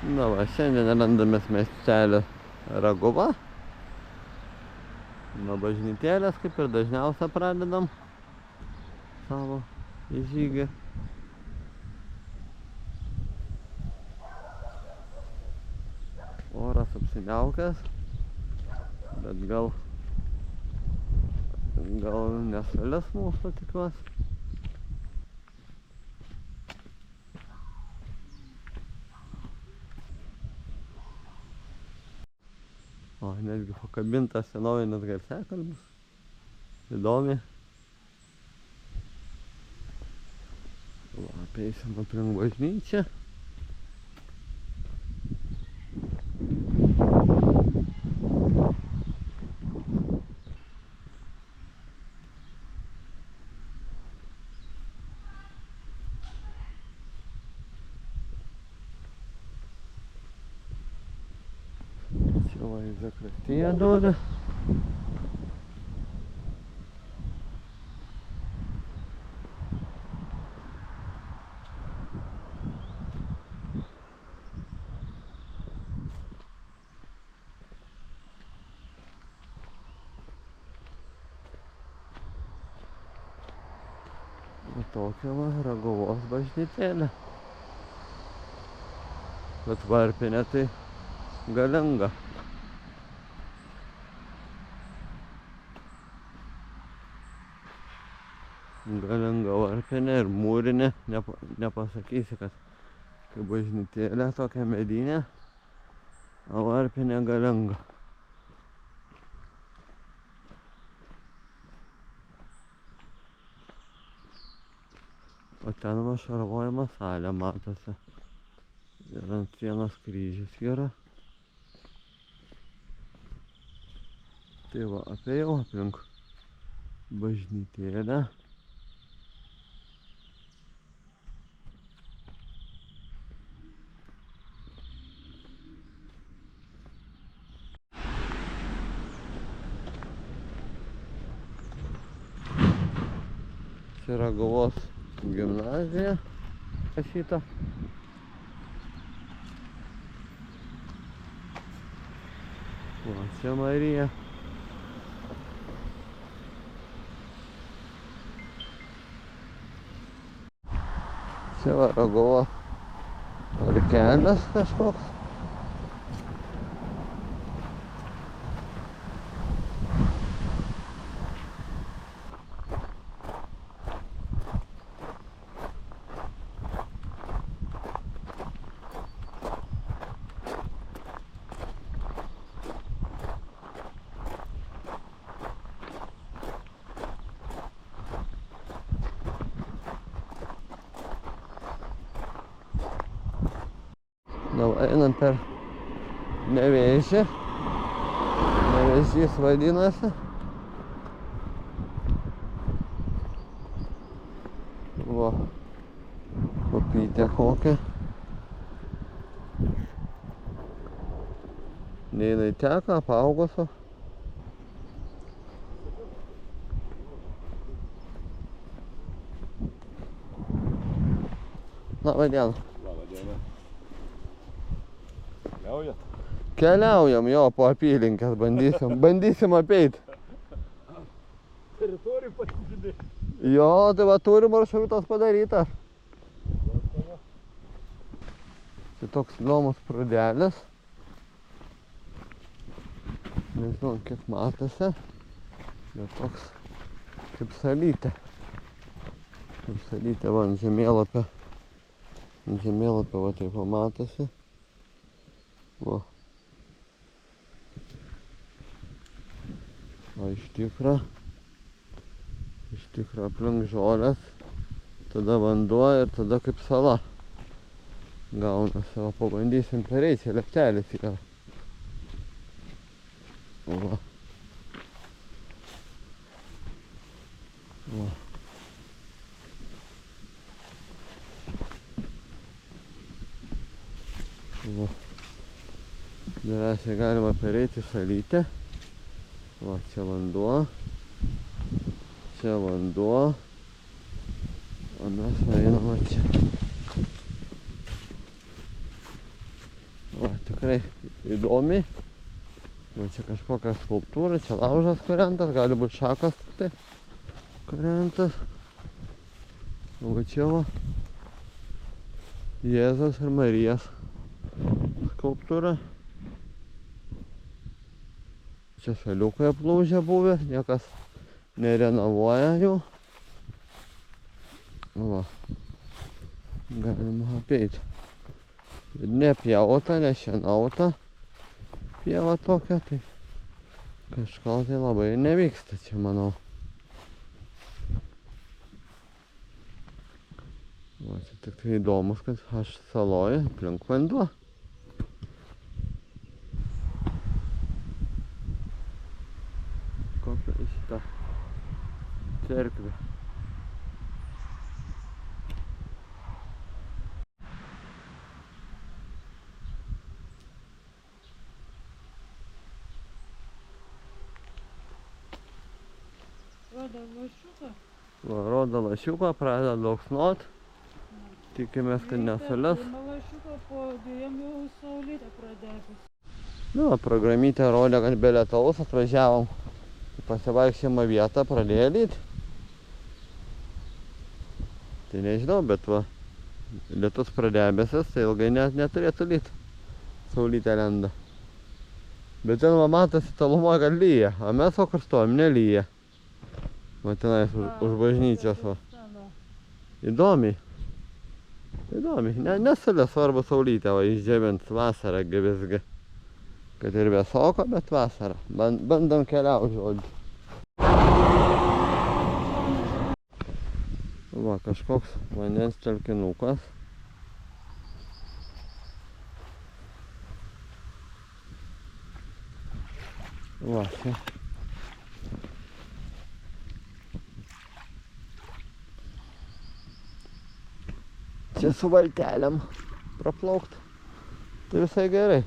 Na va, šiandien randamės miestelio Raguva. Nuo bažnytėlės, kaip ir dažniausia, pradedam savo žygį. Oras apsiniaukęs, bet gal nesalis mūsų, tikiuosi. O, netgi pakabintas senovinis garsiakalbis. Įdomi. Va, apeisim aplink bažnyčią. Čia va į zakristiją duoda. Tokia va Raguvos bažnytėlė. Bet varpinė tai galinga. Galinga varpinė ir mūrinė. Nepasakysi, kad kaip bažnytėlė tokia medinė, o varpinė galinga. O ten va šarvojama salė matosi. Ir ant sienos kryžius yra. Tai va, apėjau aplink bažnytėlę. Čia Raguvos gimnazija šita. Va, čia Marija. Čia va Raguvo parkelis kažkoks. Dabar einam per Nevėžį. Nevėžys vadinasi. Va, kopytė kokia. Ne jinai teka, apaugusi. Labą dieną. Labą dieną. Keliaujam, jo, po apylinkės bandysim apeit. Teritorijų pasižiūrėti. Jo, tai va turi maršrutas padarytas. Tai toks įdomus prūdelis. Nežinau, kiek matosi. Bet toks kaip salytė. Kaip salytė, va, ant žemėlapio. Ant žemėlapio, va, taip matosi. Va. O iš tikro aplink žolės, tada vanduo ir tada kaip sala gaunasi. O pabandysim pereit, čia leptelis yra. Va. Va. Va. Geriausiai galima pereiti salytę. Va, čia vanduo. Čia vanduo. O mes einame čia. tikrai įdomi. Va čia kažkokia skulptūra, čia laužas kūrentas, gali būti šakas tai kūrentas. Va čia va Jėzaus ir Marijos skulptūra. Čia šaliukai aplūžę buvę, niekas nerenovuoja jų. Va, galima apeiti. Nepjauta, nešienauta pieva tokia, tai kažko tai labai nevyksta čia, manau. Va, čia tik tai įdomus, kad aš saloje aplink vanduo. Kokia šita cerkvė. Rodo lašiuką. Va, rodo lašiuką, pradeda lauksnuot. Tikimės, kad nesules. Lašiuką po 2 jau saulytę pradėtis. Nu, programytė rodė, kad be lietaus atvažiavom į pasivaikščiojimo vietą, pradėjo lyt. Tai nežinau, bet va, lietus pradėbėsis, tai ilgai neturėtų lyt. Saulytė lenda. Bet ten va matosi tolumoje, kad lyja, o mes o kur stovim, nelyja. Va tenais už bažnyčios va. Įdomiai. Įdomiai. Nesulė svarbu saulytę, va išdžiovint vasarą visgi. Kad ir vėsoko, bet vasarą. Bandom keliauti, žodžiu. Va, kažkoks vandens telkinukas. Va, čia. Čia su valtelėm praplaukt. Tai visai gerai.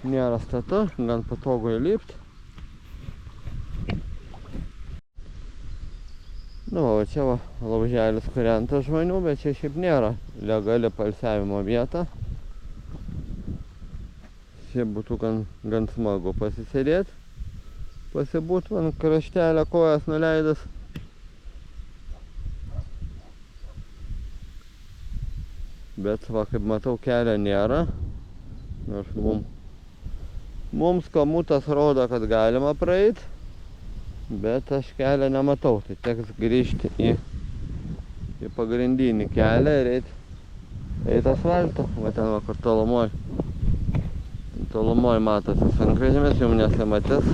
Nėra statu, gan patogu įlipt. Nu, va čia va lauželis kūrentas žmonių, bet čia šiaip nėra legali poilsiavimo vieta. Čia būtų gan smagu pasisėdėti, pasibūt ant kraštelę kojas nuleidus. Bet va, kaip matau, kelio nėra. Nors mums kamutas rodo, kad galima praeit, bet aš kelio nematau. Tai teks grįžti į pagrindinį kelią ir eit asfaltu. Va ten va, kur tolumoj. Tolumoj matosi sunkvežimis, jums nesimatys.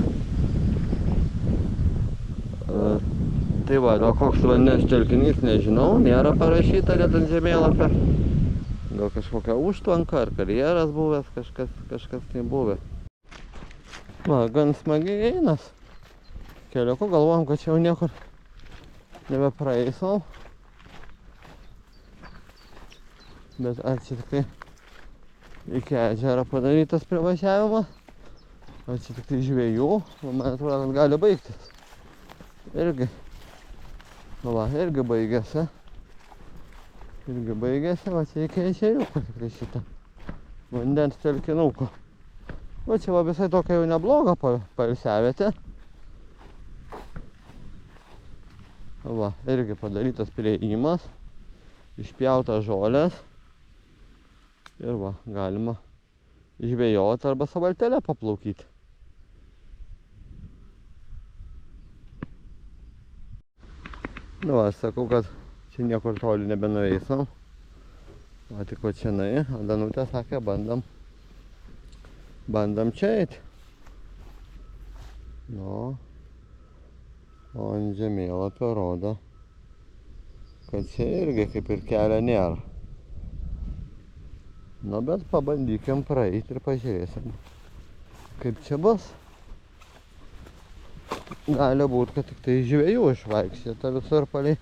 Tai va, koks vandens telkinys, nežinau, nėra parašyta net ant žemėlapio. Gal kažkokia užtvanka ar karjeras buvęs, kažkas tai buvę. Va, gan smagiai einas. Keliuku galvojom, kad čia jau niekur nebepraeisim. Bet ar čia tik tai iki ežero padarytas privažiavimas? Ar čia tik tai žvejų? Man atrodo, kad gali baigtis. Irgi. Va, irgi baigėsi. Irgi baigėsi, va čia iki ežeriuko tikrai šitą vandens telkinuko. Va čia va visai tokia jau nebloga poilsiavietė. Va, irgi padarytas priėjimas, išpjautas žolės. Ir va, galima žvejoti arba su valtele paplaukyti. Nu va, aš sakau, kad čia niekur toli nebenuveisim. Va tik va čianai, o Danutė sakė, bandam čia eiti. Nu, o ant žemėlapio rodo, kad čia irgi kaip ir kelio nėra. Nu, bet pabandykim praeiti ir pažiūrėsim, kaip čia bus. Gali būt, kad tik tai žvejų išvaikščiota visur palei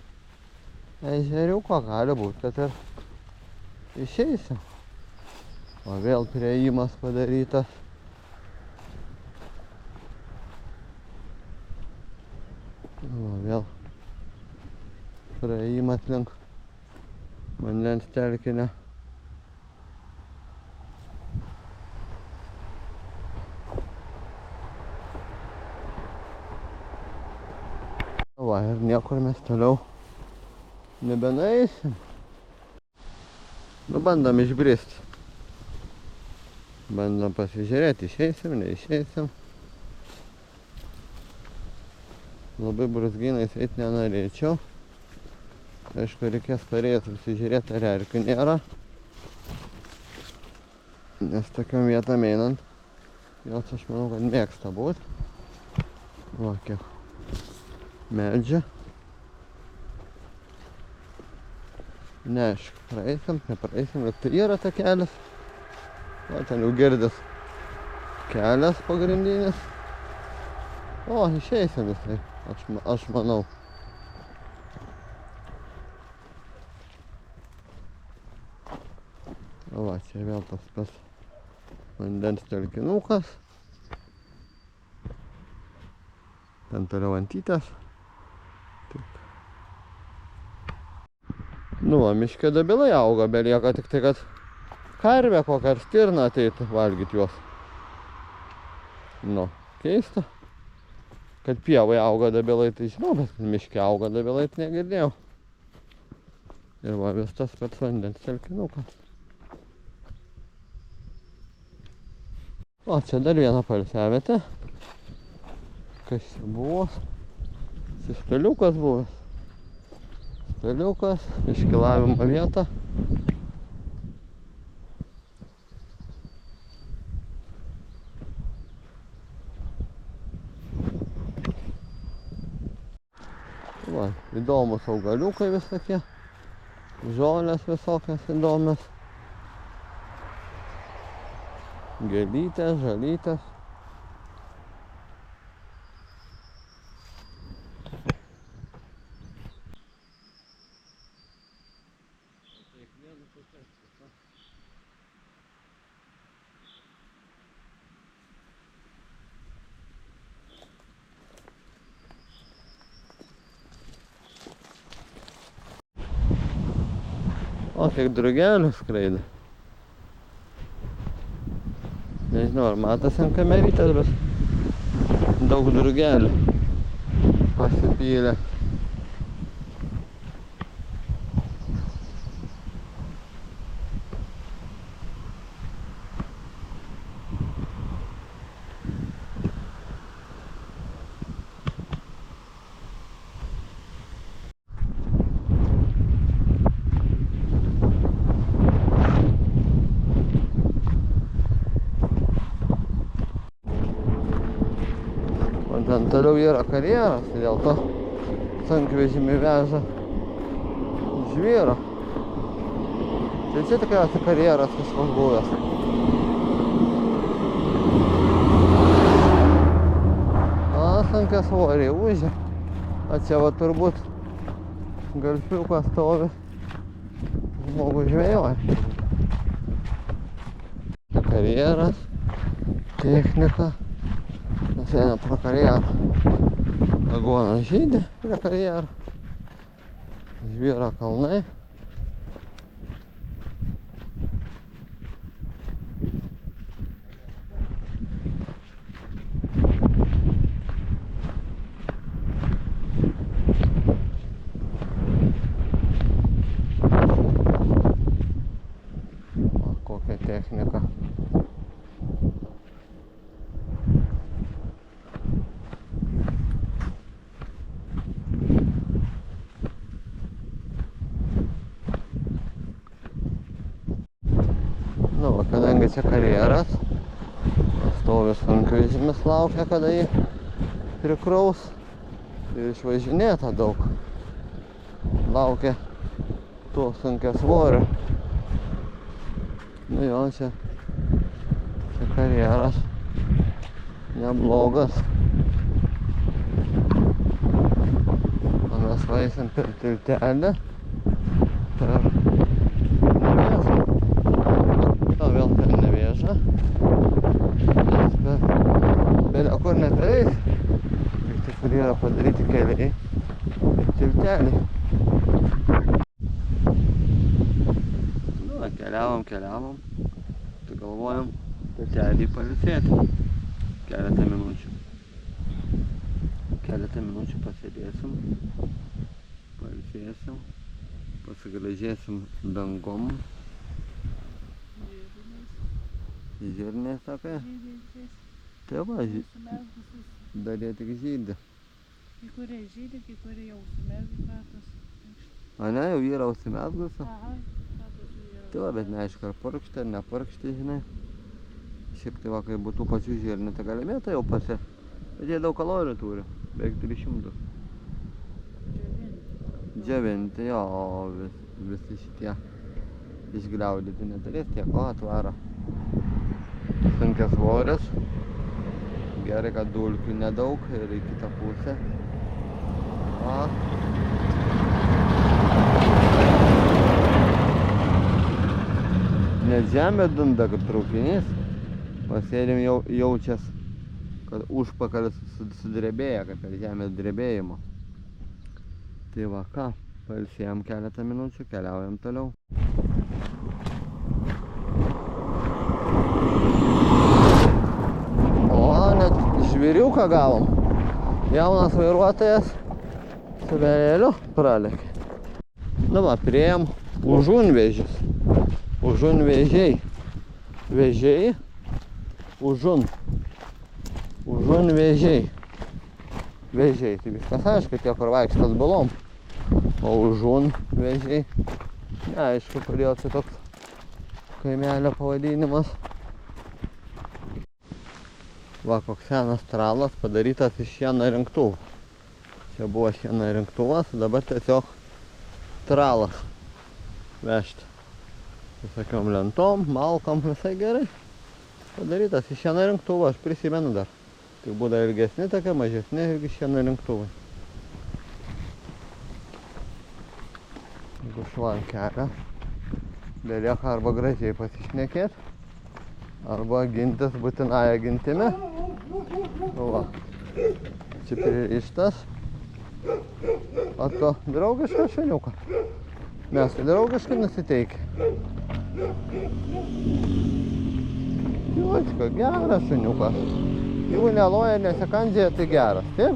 ežeriuko, gali būt, kad ir išeisim. O vėl priėjimas padarytas. O vėl praėjimas link vandens telkinio. va, ir niekur mes toliau nebenueisim. Nu, bandom išbristi. Bandom pasižiūrėti, išeisim, neišeisim. Labai brūzgynais eit nenorėčiau. Aišku, reikės parėti pasižiūrėti, ar erkių nėra. Nes tokiom vietom einant, jos aš manau, kad mėgsta būt. Va, kiek medžių. Neaišku, praeisim, nepraeisim, bet tai yra ta kelias. Va, ten jau girdis kelias pagrindinis. O, išeisim visai, aš manau. Va, čia vėl tas pats vandens telkinukas. Ten toliau antytės. Taip. Nu, va, miške dabilai auga, belieka tik tai, kad karvė kokią ar stirną ateitų valgyti juos. Nu, keista. Kad pievai auga dabilai, tai žinau, bet miške auga dabilai, tai negirdėjau. Ir va, vis tas pats vandens telkinukas. O, čia dar viena poilsiavietė. Kas čia buvo? Čia staliukas buvo. Staliukas, iškilavimo vieta. Va, įdomus augaliukai visokie. Žolės visokios įdomios. Gėlytės, žalytės. O, kiek drugelių skraido. Nežinau, ar matosi ant kamerytės, bet daug drugelių pasipylė. Ten toliau yra karjeras, dėl to sunkvežimį veža žvyro. Tai čia tikriausiai karjeras kažkoks buvęs. A, sunkiasvoriai užė. O čia va turbūt galfiukas stovi. Žmogus žvejoja. Karjeras, technika. Mes einam pro karjerą. Aguonas žydė prie karjerą. Žvyro kalnai. O, kokia technika. Nu, kadangi čia karjeras, stovi sunkvežimis, laukia, kada jį prikraus. Ir išvažinėta daug. Laukia to sunkiasvorio. Nu jo, čia karjeras neblogas. O mes vaisim per tiltelį, per vėl per Nevėžą. Belio kur nepereis. Tik tai kur yra padaryti keliai ir tilteliai. Nu, keliavom. Tai galvojom tiltelį pailsėti keletą minučių. Keletą minučių pasėdėsim, pailsėsim, pasigražėsim dangom. Žirniai sakai? Tai va, dar jie tik žydi. Kai kurie žydi, kai kurie jau užsimezgė kratos. A ne, jau yra užsimezgusi? Aha, kratos jau yra. Tai va, bet neaišku, ar purkšti, ar nepurkšti, žinai. Šiaip tai va, kai būtų pačių žirnių, tai gali mėtą jau pasi. Bet jie daug kalorijų turi, beveik 300. Džiovinti, jo, o visi šitie išgliaudyti neturės tiek, o atvaro. Sunkias svoris. Gerai, kad dulkių nedaug ir į kitą pusę. O. Net žemė dunda kaip traukinys. Pasėdim jaučias, kad užpakalis sudrebėja, kaip per žemės drebėjimo. Tai va ką, pailsėjom keletą minučių, keliaujam toliau. O, net žvėriuką gavom. Jaunas vairuotojas su vėleliu pralėkė. Nu va, priėjom užunvežis. Užunvežiai. Vežiai. Užunvežiai. Vežiai, tai viskas aišku, tie kur vaikštas balom. O užunvežiai. Neaišku, kodėl čia toks kaimelio pavadinimas. Va, koks senas tralas padarytas iš šieno rinktuvų. Čia buvo šieno rinktuvas, dabar tiesiog tralas vežti. Visokiom lentom, malkom, visai gerai. Padarytas iš šieno rinktuvų, aš prisimenu dar. Tai būda ilgesni tokie, mažesni irgi šieno rinktuvai. Jeigu šuvan kelio, belieka arba gražiai pasišnekėt, arba gintis būtinąją gintimi. Va, čia pririštas. O to draugiškas šuniukas. Mes tai draugiškai nusiteikę. Juočka, geras šuniukas. Jeigu neloja, nesikandžia, tai geras, taip?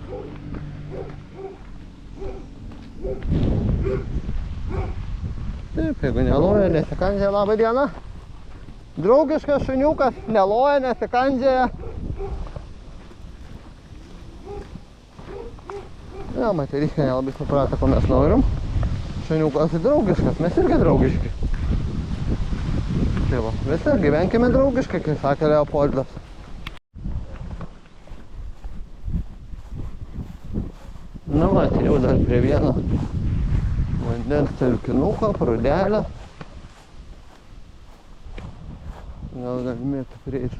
Taip, jeigu neloja, nesikandžia, labą dieną. Draugiškas šuniukas, neloja, nesikandžia. Ja, moteriškė nelabai suprato, ko mes norim. Šuniukas draugiškas, mes irgi draugiški. Tai va, visi gyvenkime draugiškai, kai sakė Leopoldas. Nu va, jau dar prie vieno vandens telkinuko, prūdelio. Gal galimėtų prieiti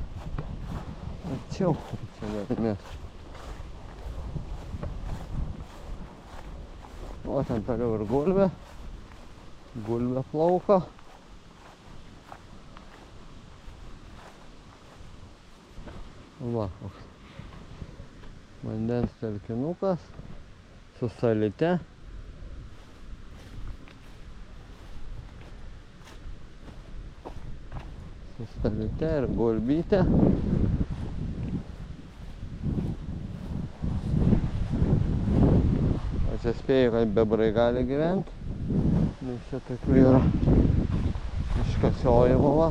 arčiau, čia galimėtų. O ten toliau ir gulbė. Gulbė plauko. Va, vandens telkinukas su salyte. Su salyte ir gulbyte. Aš spėju, kad bebrai gali gyventi. Nes čia tokių yra iškasiojimo va.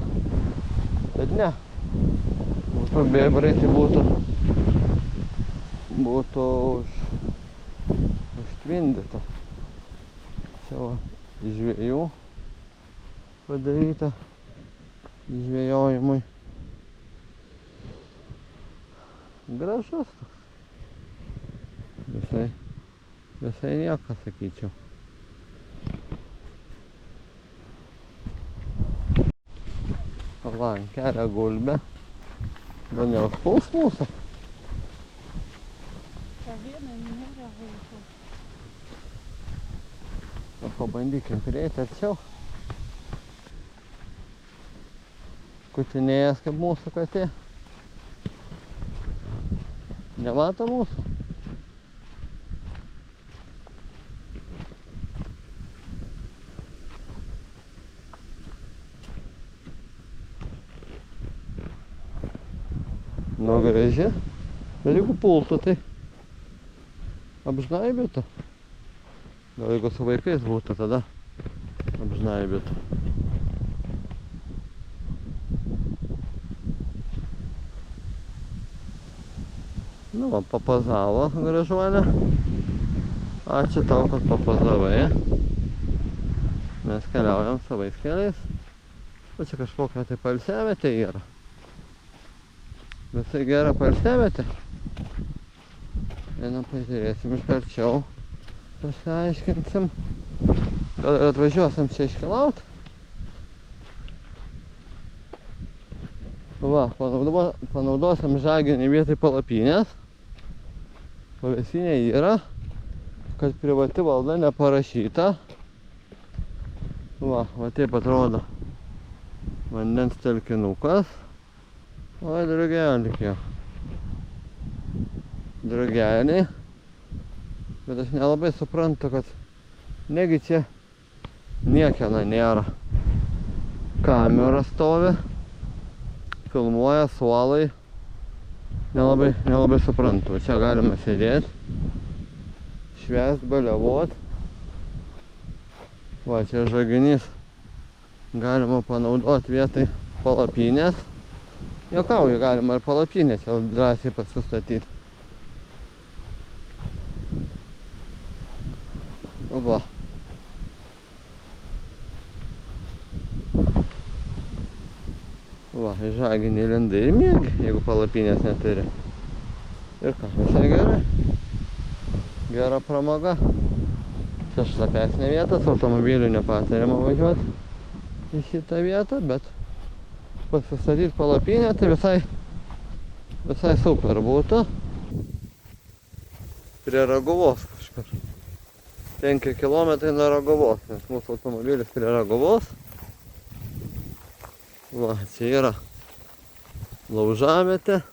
Bet ne. Būtų bebrai, tai būtų užtvindyta. Čia va, žvejų padaryta žvejojimui. Gražus toks. Visai nieko, sakyčiau. Va, kelia gulbę. Gal neužpuls mūsų? Ta viena nėra vaikų. Pabandykim prieiti arčiau. Kutinėjas kaip mūsų katė. Nemato mūsų? Nu graži, bet jeigu pultų, tai apžnaibytų. Gal jeigu su vaikais būtų, tada apžnaibytų. Nu, va, papozavo gražuolė. Ačiū tau, kad papozavai. Mes keliaujam savais keliais. O čia kažkokia tai poilsiavietė yra. Visai gera poilsiavietė. Einam pažiūrėsim iš arčiau. Pasiaiškinsim. Gal ir atvažiuosim čia iškeliaut. Va, panaudosim žaginį vietoj palapinės. Pavėsinė yra, kad privati valda neparašyta. Va taip atrodo vandens telkinukas. Oi, drugelis jau. Drugeliai. Bet aš nelabai suprantu, kad negi čia niekieno nėra. Kamera stovi. Filmuoja suolai. Nelabai suprantu. Čia galima sėdėti, švęst, baliavot. Va, čia žaginys. Galima panaudoti vietoj palapinės. Juokauju, galima ir palapinę čia drąsiai pasistatyti. Va. Va, žaginį lenda ir miegi, jeigu palapinės neturi. Ir ką, visai gerai. Gera pramoga. Čia šlapesnė vieta, su automobiliu nepatariama važiuoti į šitą vietą, bet pasistatyti palapinę tai visai super būtų. Prie Raguvos kažkur. 5 kilometrai nuo Raguvos, nes mūsų automobilis prie Raguvos. Va, čia yra laužavietė.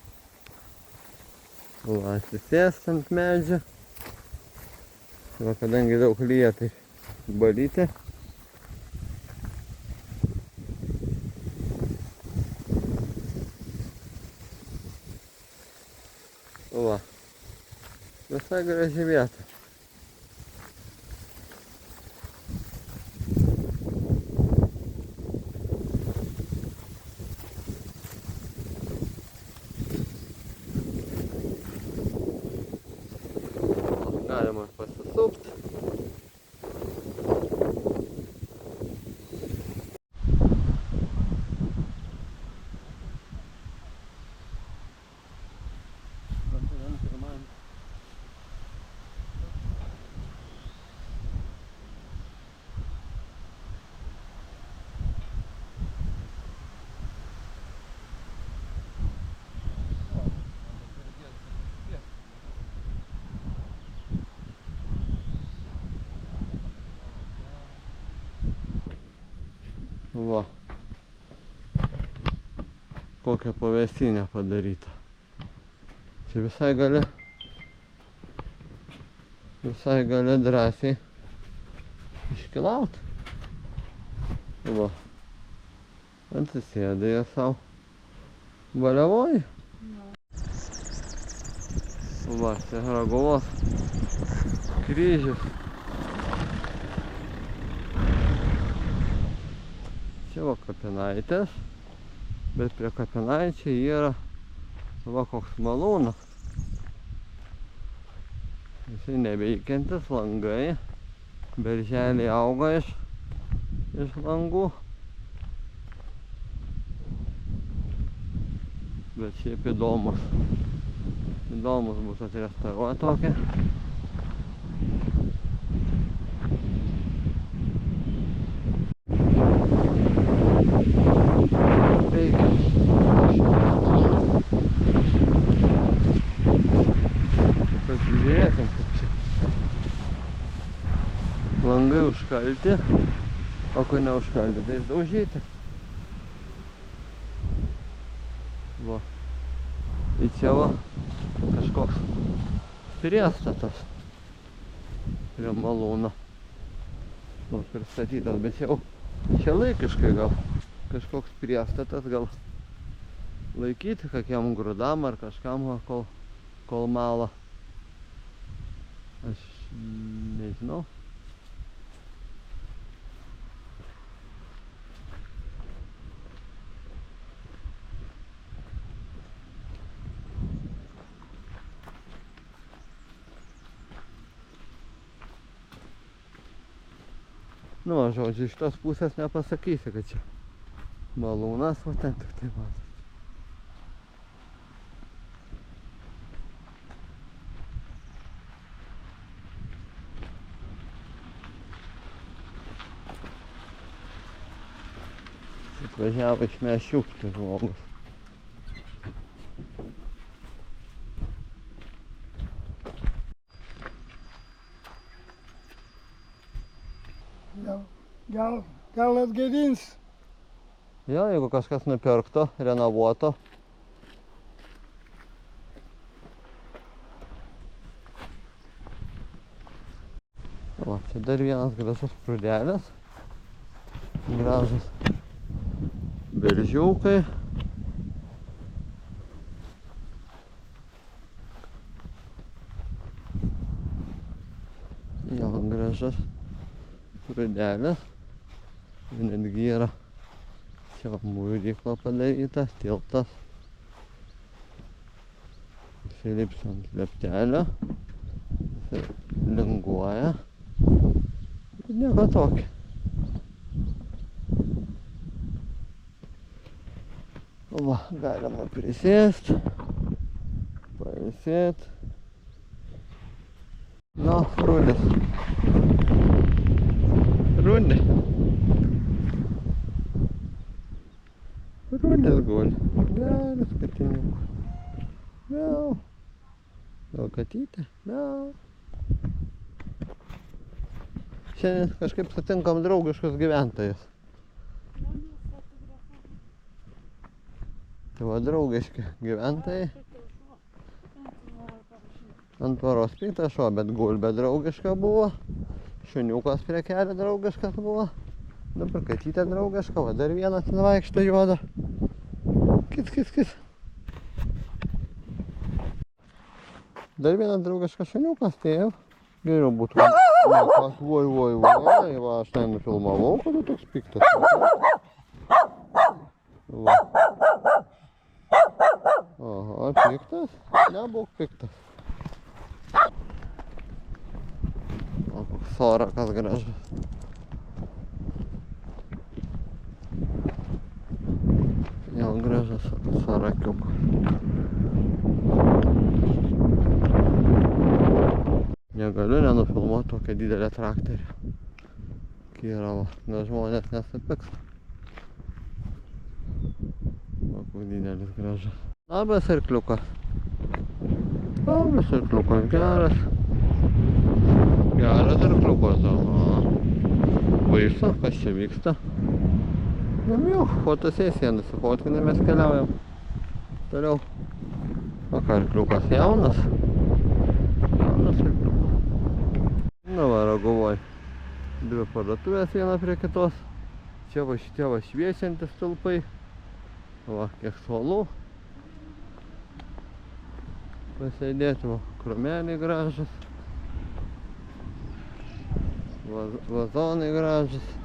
Va, atsisėst ant medžių. Va, kadangi daug lyja, tai balytė. Va, visai graži vieta. Galima pasisupti. Va, kokia pavėsinė padaryta. Čia visai gali drąsiai iškilaut. Va, atsisėdai jie sau. Baliavoji. Va, čia Raguvos kryžius. Čia va kapinaitės, bet prie kapinaičiai yra va koks malūnas. Visi neveikiantis langai, berželiai auga iš langų. Bet šiaip įdomus bus atrestauruoti tokia. Pasižiūrėsim, kaip čia langai užkalti, o kai neužkalti, tai išdaužyti. Va, į čia va kažkoks priestatas prie malūno. Va, pristatytas, bet jau čia laikiškai gal kažkoks priestatas, gal laikyti kokiam grūdam ar kažkam, kol mala. Aš nežinau. Nu, žodžiu, iš tos pusės nepasakysi, kad čia malūnas, o ten tik tai matot. Atvažiavo išmest šiukšlių žmogus. Gal atgaivins. Jo, jeigu kažkas nupirkto, renovuoto. O, čia dar vienas gražus prūdelis. Gražus beržiukai. Jo, gražus prūdelis. Netgi yra čia mūrykla padaryta, tiltas. Filips ant leptelio. Linguoja. Nieko tokio. Va, galima prisėsti, pailsėti. Nu, rūdis. Rūdis. Rūdis guli. Geras katiniukas. Miau. Gal katytė? Miau. Šiandien kažkaip sutinkam draugiškus gyventojus. Tai va, draugiški gyventojai. Ant tvaros piktas šuo, bet gulbė draugiška buvo. Šuniukas prie kelio draugiškas buvo. Dabar katytė draugiška, va dar vienas ten vaikšto juoda. Kis. Dar vienas draugiškas šuniukas, tai jau geriau būtų. Voi, va, aš ten nufilmavau, kad tu toks piktas. Va. Oho, piktas? Nebūk piktas. O, koks sorakas gražus. Jau gražus sorakiukas. Negaliu nenufilmuoti tokią didelę traktorių. Kiravo, nes žmonės nesupyks. O, koks didelis gražus. Labas arkliukas. Labas arkliukas, geras. Geras arkliukas, aha. Baisu, kas čia vyksta. Jau, fotosesiją nusifotkinę, mes keliaujam. Toliau. O ką arkliukas jaunas? Jaunas arkliukas. Na va, Raguvoj. Dvi parduotuvės viena prie kitos. Čia va šitie va šviečiantis stulpai. Va, kiek suolų. Pasėdėti, va, krūmeliai gražus. Vazonai gražus.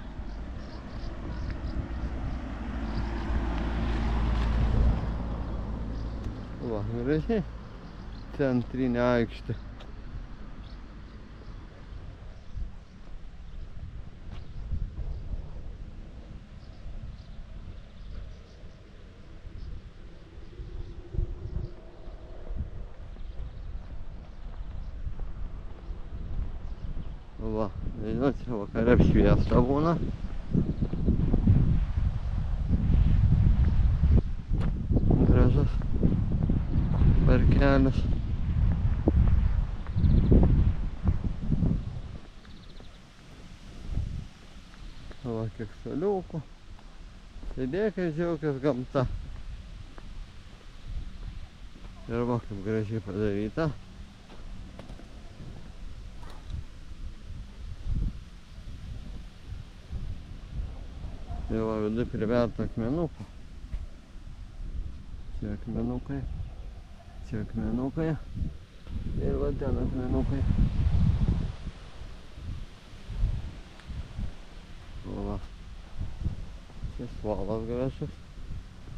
Va, gražiai. Centrinė aikštė. Va, nežinau, čia vakare apšviesta būna. Gražus parkelis. Va, kiek suoliukų. Sėdėk ir džiaukis gamta. Ir va, kaip gražiai padaryta. Tai va, vidu priverta akmenukų. Čia akmenukai. Čia akmenukai. Ir va ten akmenukai. O va. Šis valas gražus.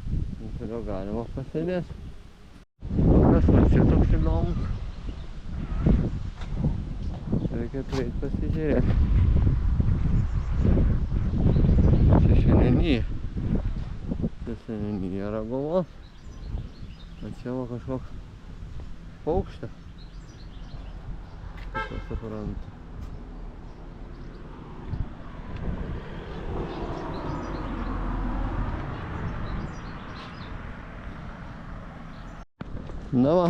Ant kurio galima pasėdėti. Kas va čia toks įdomus. Reikia prieit pasižiūrėti. Čia seniūnija. Čia seniūnija Raguvos. O čia va kažkoks paukštis. Kaip aš suprantu. Na va,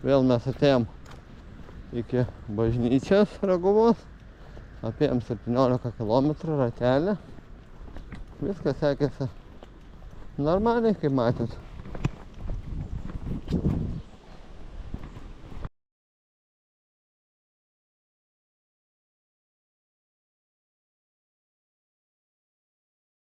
vėl mes atėjom iki bažnyčios Raguvos. Apėjom 17 km ratelį. Viskas sekėsi normaliai, kaip matėt.